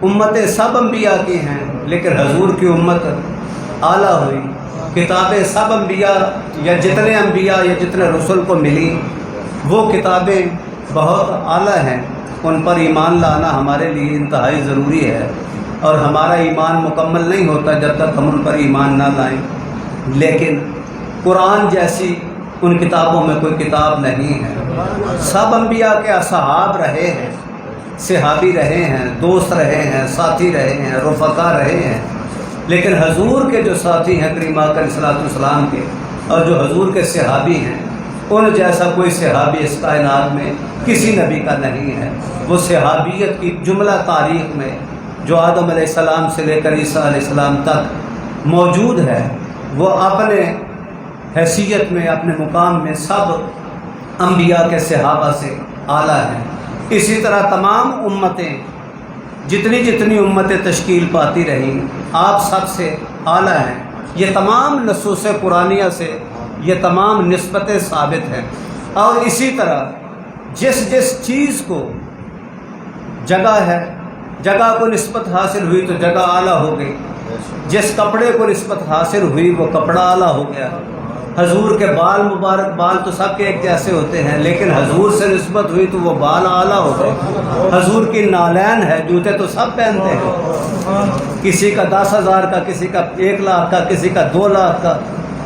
امتیں سب انبیاء کی ہیں لیکن حضور کی امت اعلیٰ ہوئی۔ کتابیں سب انبیاء یا جتنے انبیاء یا جتنے رسول کو ملی وہ کتابیں بہت اعلیٰ ہیں، ان پر ایمان لانا ہمارے لیے انتہائی ضروری ہے، اور ہمارا ایمان مکمل نہیں ہوتا جب تک ہم ان پر ایمان نہ لائیں۔ لیکن قرآن جیسی ان کتابوں میں کوئی کتاب نہیں ہے۔ سب انبیاء کے اصحاب رہے ہیں، صحابی رہے ہیں، دوست رہے ہیں، ساتھی رہے ہیں، رفقا رہے ہیں، لیکن حضور کے جو ساتھی ہیں کریم آقا علیہ الصلوۃ والسلام کے، اور جو حضور کے صحابی ہیں، ان جیسا کوئی صحابی اس کائنات میں کسی نبی کا نہیں ہے۔ وہ صحابیت کی جملہ تاریخ میں جو آدم علیہ السلام سے لے کر عیسیٰ علیہ السلام تک موجود ہے، وہ اپنے حیثیت میں، اپنے مقام میں سب انبیاء کے صحابہ سے اعلیٰ ہیں۔ اسی طرح تمام امتیں، جتنی امتیں تشکیل پاتی رہیں، آپ سب سے اعلیٰ ہیں۔ یہ تمام نصوص قرآنیہ سے یہ تمام نسبتیں ثابت ہیں۔ اور اسی طرح جس چیز کو جگہ ہے، جگہ کو نسبت حاصل ہوئی تو جگہ اعلیٰ ہو گئی، جس کپڑے کو نسبت حاصل ہوئی وہ کپڑا اعلیٰ ہو گیا۔ حضور کے بال مبارک، بال تو سب کے ایک جیسے ہوتے ہیں لیکن حضور سے نسبت ہوئی تو وہ بال اعلیٰ ہو گئے۔ حضور کی نالین ہے، جوتے تو سب پہنتے ہیں، کسی کا 10,000 کا، کسی کا 1 لاکھ کا، کسی کا 2 لاکھ کا،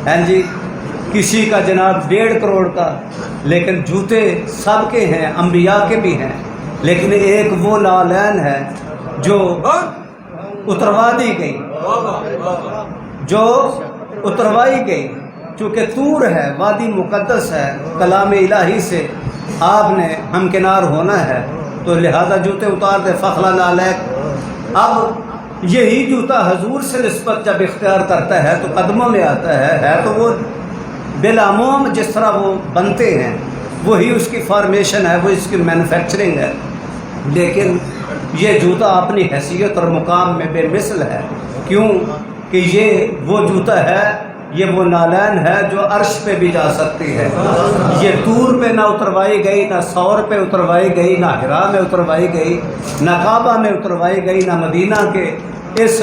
ہیں جی، کسی کا جناب 1.5 کروڑ کا، لیکن جوتے سب کے ہیں، انبیاء کے بھی ہیں، لیکن ایک وہ نالین ہے جو اتروا دی گئی، جو اتروائی گئی، چونکہ طور ہے، وادی مقدس ہے، کلام الہی سے آپ نے ہمکنار ہونا ہے، تو لہذا جوتے اتار دے، فخلا نعلیک۔ اب یہی جوتا حضور سے نسبت جب اختیار کرتا ہے تو قدموں میں آتا ہے تو وہ بالعموم جس طرح وہ بنتے ہیں وہی اس کی فارمیشن ہے، وہ اس کی مینوفیکچرنگ ہے، لیکن یہ جوتا اپنی حیثیت اور مقام میں بے مثل ہے۔ کیوں کہ یہ وہ جوتا ہے، یہ وہ نالین ہے جو عرش پہ بھی جا سکتی ہے۔ یہ طور پہ نہ اتروائی گئی، نہ ثور پہ اتروائی گئی، نہ حرا میں اتروائی گئی، نہ کعبہ میں اتروائی گئی، نہ مدینہ کے اس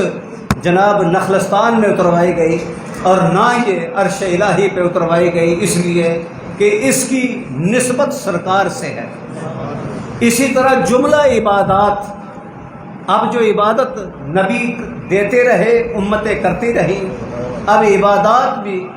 جناب نخلستان میں اتروائی گئی، اور نہ یہ عرش الہی پہ اتروائی گئی، اس لیے کہ اس کی نسبت سرکار سے ہے۔ اسی طرح جملہ عبادات، اب جو عبادت نبی دیتے رہے، امتیں کرتی رہیں، اب عبادات بھی